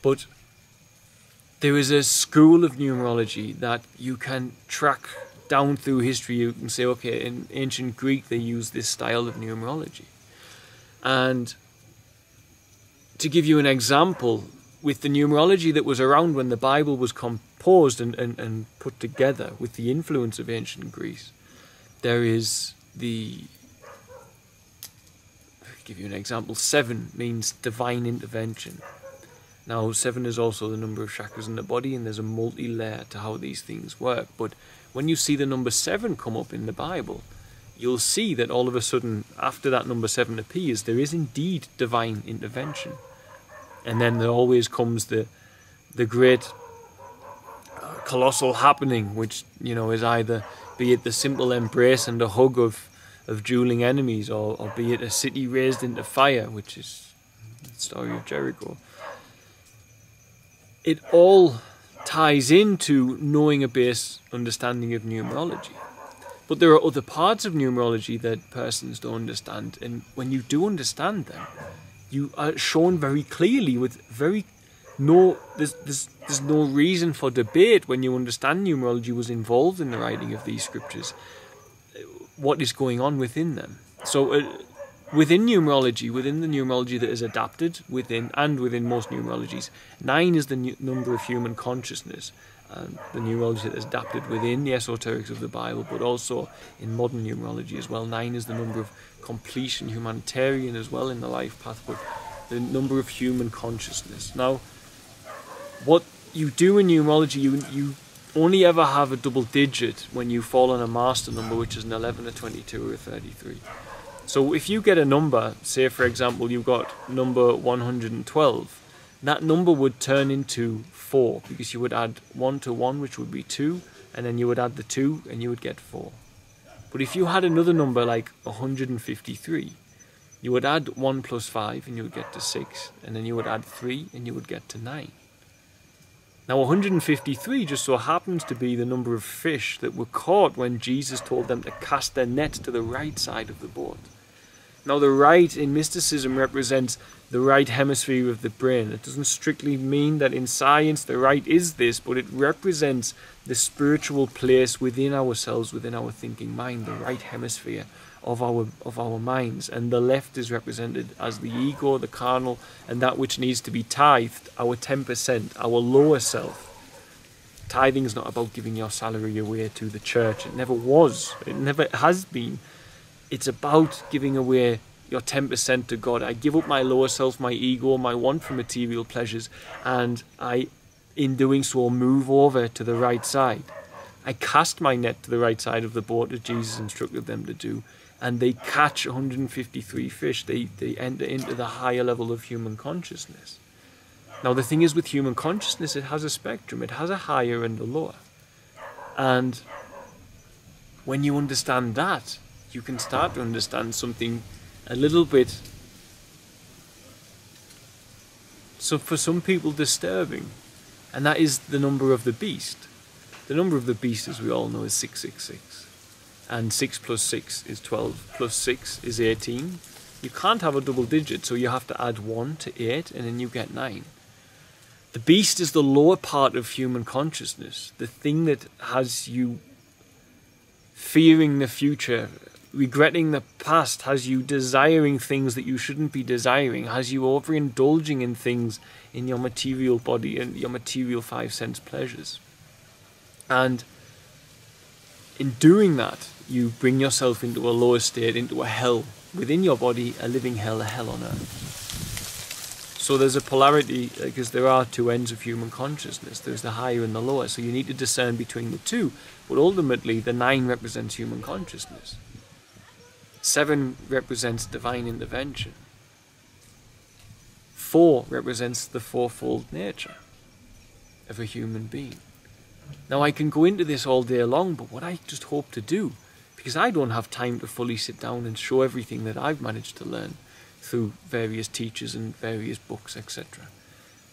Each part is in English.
But there is a school of numerology that you can track down through history. You can say, okay, in ancient Greek they used this style of numerology. And to give you an example, with the numerology that was around when the Bible was composed and put together with the influence of ancient Greece, there is I'll give you an example. 7 means divine intervention. Now 7 is also the number of chakras in the body, and there's a multi-layer to how these things work. But when you see the number 7 come up in the Bible, you'll see that all of a sudden, after that number 7 appears, there is indeed divine intervention. And then there always comes the great colossal happening, which, you know, is either, be it the simple embrace and a hug of dueling enemies, or be it a city raised into fire, which is the story of Jericho. It all ties into knowing a base understanding of numerology. But there are other parts of numerology that persons don't understand, and when you do understand them, you are shown very clearly with there's no reason for debate when you understand numerology was involved in the writing of these scriptures, what is going on within them. So within the numerology that is adapted within most numerologies, 9 is the number of human consciousness, and the numerology that is adapted within the esoterics of the Bible, but also in modern numerology as well. 9 is the number of completion, humanitarian as well in the life path, but the number of human consciousness. Now, what you do in numerology, you only ever have a double digit when you fall on a master number, which is an 11, a 22, or a 33. So if you get a number, say for example you've got number 112, that number would turn into 4, because you would add 1 to 1, which would be 2, and then you would add the 2 and you would get 4. But if you had another number like 153, you would add 1 plus 5 and you would get to 6, and then you would add 3 and you would get to 9. Now 153 just so happens to be the number of fish that were caught when Jesus told them to cast their net to the right side of the boat. Now the right in mysticism represents the right hemisphere of the brain. It doesn't strictly mean that in science the right is this, but it represents the spiritual place within ourselves, within our thinking mind, the right hemisphere of our minds. And the left is represented as the ego, the carnal, and that which needs to be tithed, our 10%, our lower self. Tithing is not about giving your salary away to the church. It never was. It never has been. It's about giving away your 10% to God. I give up my lower self, my ego, my want for material pleasures, and I, in doing so, move over to the right side. I cast my net to the right side of the boat as Jesus instructed them to do, and they catch 153 fish. They enter into the higher level of human consciousness. Now the thing is, with human consciousness, it has a spectrum. It has a higher and a lower. And when you understand that, you can start to understand something a little bit, so for some people, disturbing, and that is the number of the beast. The number of the beast, as we all know, is 666, and 6 plus 6 is 12, plus 6 is 18. You can't have a double digit, so you have to add 1 to 8, and then you get 9. The beast is the lower part of human consciousness, the thing that has you fearing the future, regretting the past, has you desiring things that you shouldn't be desiring, has you overindulging in things in your material body and your material 5 sense pleasures. And in doing that, you bring yourself into a lower state, into a hell within your body, a living hell, a hell on earth. So there's a polarity, because there are 2 ends of human consciousness. There's the higher and the lower, so you need to discern between the 2. But ultimately, the 9 represents human consciousness. 7 represents divine intervention. 4 represents the fourfold nature of a human being. Now I can go into this all day long, but what I just hope to do, because I don't have time to fully sit down and show everything that I've managed to learn through various teachers and various books, etc.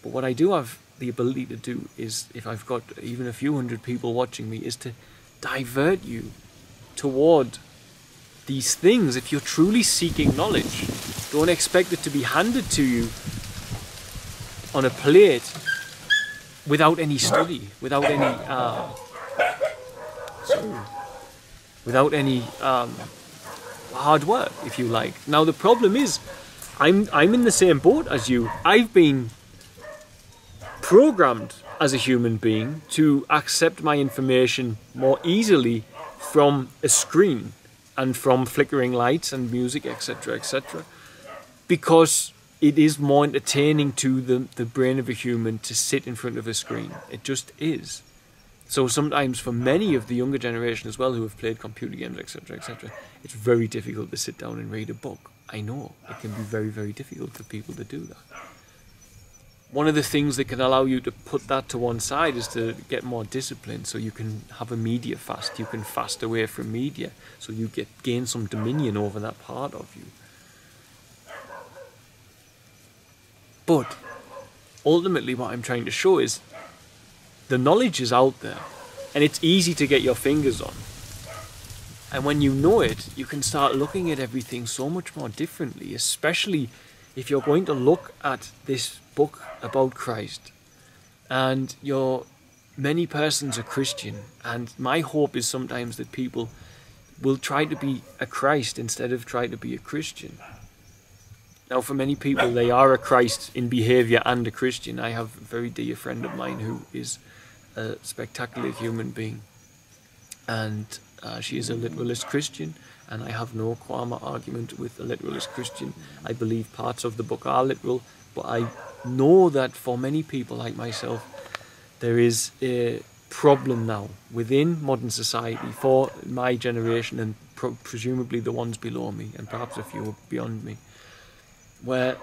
But what I do have the ability to do is, if I've got even a few hundred people watching me, is to divert you toward these things. If you're truly seeking knowledge, don't expect it to be handed to you on a plate without any study, without any hard work, if you like. Now the problem is, I'm in the same boat as you. I've been programmed as a human being to accept my information more easily from a screen and from flickering lights and music, etc., etc., because it is more entertaining to the brain of a human to sit in front of a screen. It just is. So sometimes for many of the younger generation as well who have played computer games, etc., etc., it's very difficult to sit down and read a book. I know, it can be very, very difficult for people to do that. One of the things that can allow you to put that to one side is to get more discipline, so you can have a media fast. You can fast away from media, so you gain some dominion over that part of you. But ultimately what I'm trying to show is the knowledge is out there and it's easy to get your fingers on. And when you know it, you can start looking at everything so much more differently, especially if you're going to look at this book about Christ and many persons are Christian, and my hope is sometimes that people will try to be a Christ instead of try to be a Christian. Now, for many people, they are a Christ in behaviour and a Christian. I have a very dear friend of mine who is a spectacular human being, and she is a literalist Christian, and I have no qualm or argument with a literalist Christian. I believe parts of the book are literal, but I know that for many people like myself, there is a problem now within modern society for my generation and presumably the ones below me, and perhaps a few beyond me, where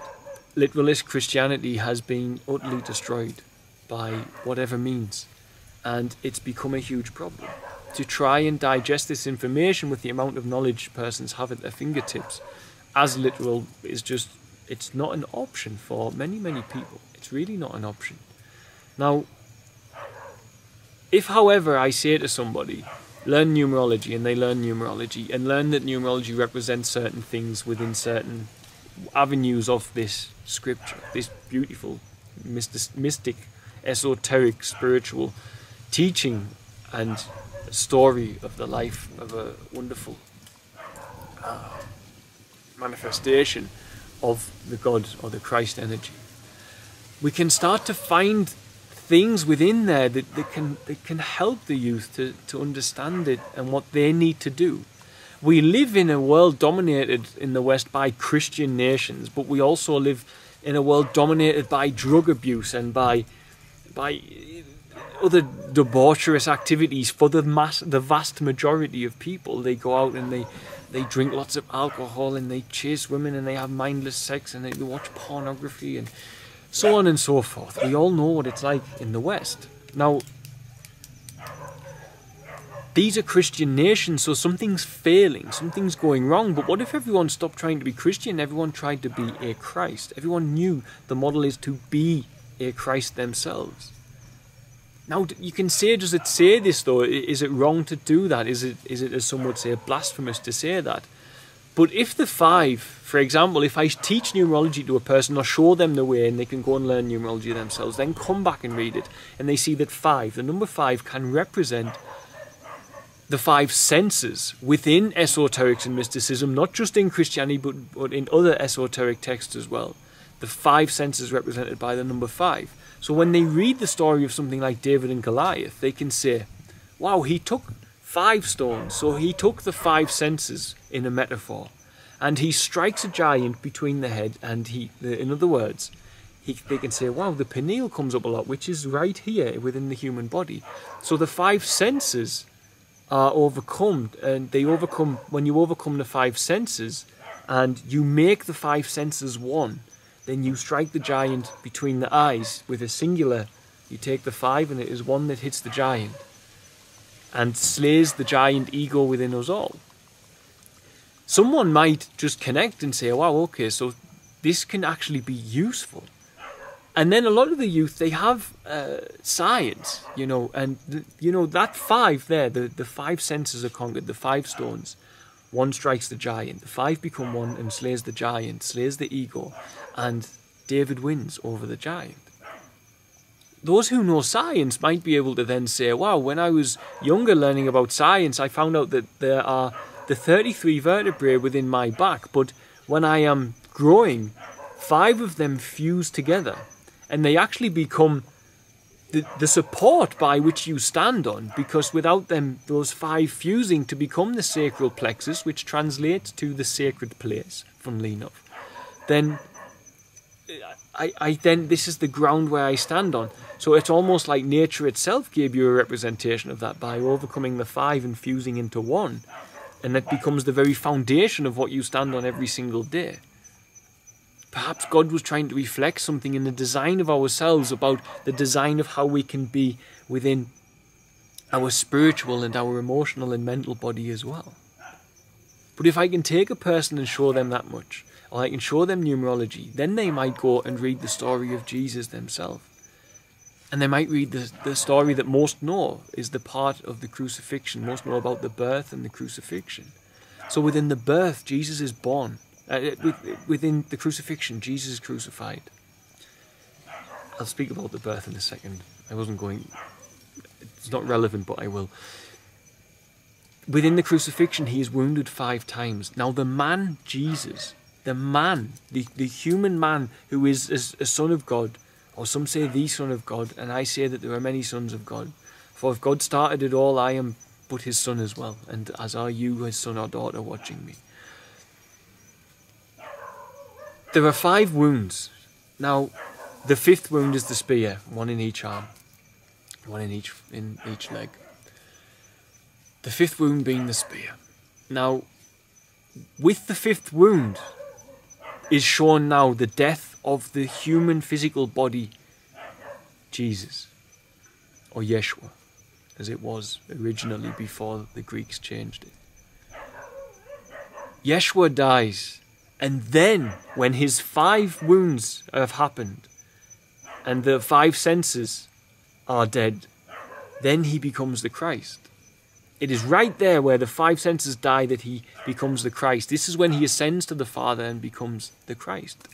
literalist Christianity has been utterly destroyed by whatever means, and it's become a huge problem. To try and digest this information with the amount of knowledge persons have at their fingertips as literal is just, it's not an option for many, many people. It's really not an option. Now, if, however, I say to somebody, learn numerology, and they learn numerology, and learn that numerology represents certain things within certain avenues of this scripture, this beautiful, mystic, esoteric, spiritual teaching and story of the life of a wonderful manifestation of the God or the Christ energy, we can start to find things within there that can help the youth to understand it and what they need to do. We live in a world dominated in the West by Christian nations, but we also live in a world dominated by drug abuse and by other debaucherous activities for the vast majority of people. They go out and they drink lots of alcohol and they chase women and they have mindless sex and they watch pornography and so on and so forth. We all know what it's like in the West. Now, these are Christian nations, so something's failing, something's going wrong. But what if everyone stopped trying to be Christian? Everyone tried to be a Christ. Everyone knew the model is to be a Christ themselves. Now, you can say, does it say this though? Is it wrong to do that? Is it, as some would say, blasphemous to say that? But if the five, for example, if I teach numerology to a person or show them the way and they can go and learn numerology themselves, then come back and read it, and they see that the number five can represent the five senses within esoterics and mysticism, not just in Christianity, but in other esoteric texts as well. The five senses represented by the number five. So when they read the story of something like David and Goliath, they can say, wow, he took 5 stones, so he took the 5 senses in a metaphor, and he strikes a giant between the head, and in other words, they can say, wow, the pineal comes up a lot, which is right here within the human body. So the 5 senses are overcome, and they overcome, when you overcome the 5 senses, and you make the 5 senses one, then you strike the giant between the eyes with a singular. You take the 5 and it is one that hits the giant and slays the giant ego within us all. Someone might just connect and say, wow, okay, so this can actually be useful. And then a lot of the youth, they have science, and that 5 there, the 5 senses are conquered, the 5 stones. One strikes the giant, the 5 become one and slays the giant, slays the ego, and David wins over the giant. those who know science might be able to then say, wow, when I was younger learning about science, I found out that there are the 33 vertebrae within my back, but when I am growing, 5 of them fuse together, and they actually become the support by which you stand on, because without them, those 5 fusing to become the sacral plexus, which translates to the sacred place, funnily enough, then then this is the ground where I stand on. So it's almost like nature itself gave you a representation of that by overcoming the 5 and fusing into 1. And that becomes the very foundation of what you stand on every single day. Perhaps God was trying to reflect something in the design of ourselves about the design of how we can be within our spiritual and our emotional and mental body as well. But if I can take a person and show them that much, or I can show them numerology, then they might go and read the story of Jesus themselves. And they might read the story that most know is the part of the crucifixion. Most know about the birth and the crucifixion. So within the birth, Jesus is born. Within the crucifixion, Jesus is crucified. I'll speak about the birth in a second. It's not relevant, but I will. Within the crucifixion, he is wounded 5 times. Now the man, Jesus, the human man who is a son of God, or some say the Son of God, and I say that there are many sons of God. For if God started it all, I am but his son as well, and as are you, his son or daughter, watching me. There are 5 wounds. Now, the 5th wound is the spear, 1 in each arm, 1 in each leg. The 5th wound being the spear. Now, with the 5th wound is shown now the death of the human physical body, Jesus, or Yeshua, as it was originally before the Greeks changed it. Yeshua dies, and then when his 5 wounds have happened, and the 5 senses are dead, then he becomes the Christ. It is right there where the 5 senses die that he becomes the Christ. This is when he ascends to the Father and becomes the Christ.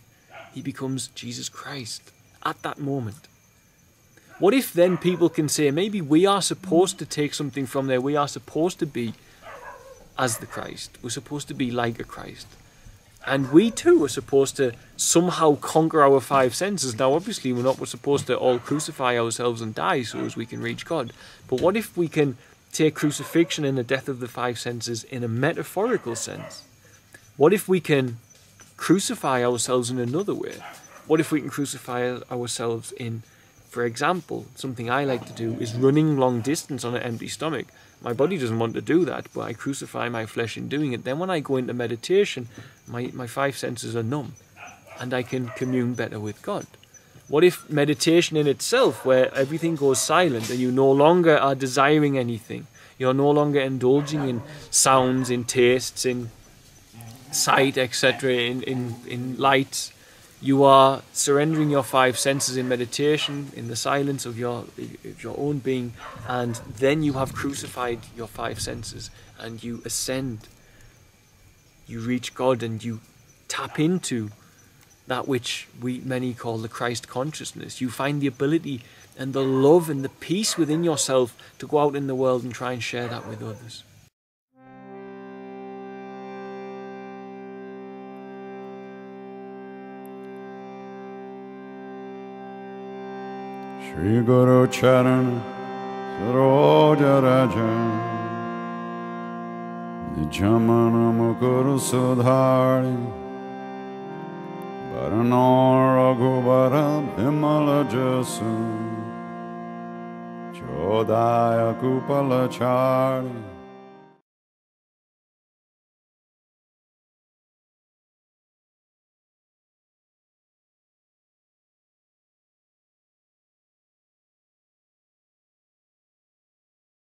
He becomes Jesus Christ at that moment. What if then people can say, maybe we are supposed to take something from there. We are supposed to be as the Christ. We're supposed to be like a Christ. And we too are supposed to somehow conquer our 5 senses. Now obviously we're not supposed to all crucify ourselves and die so as we can reach God. But what if we can take crucifixion and the death of the 5 senses in a metaphorical sense? What if we can crucify ourselves in another way? What if we can crucify ourselves in, for example, something I like to do is running long distance on an empty stomach. My body doesn't want to do that, but I crucify my flesh in doing it. Then when I go into meditation, my 5 senses are numb and I can commune better with God. What if meditation in itself, where everything goes silent and you no longer are desiring anything, you're no longer indulging in sounds, in tastes, in sight, etc., in light, you are surrendering your 5 senses in meditation, in the silence of your own being, and then you have crucified your 5 senses and you ascend, you reach God and you tap into that which many call the Christ consciousness. You find the ability and the love and the peace within yourself to go out in the world and try and share that with others. Shri Guru Charan Saroja Raja Nijamana Mukuru Sudhari Varano Raghuvara Bimala Jasu Chodaya Kupala Chari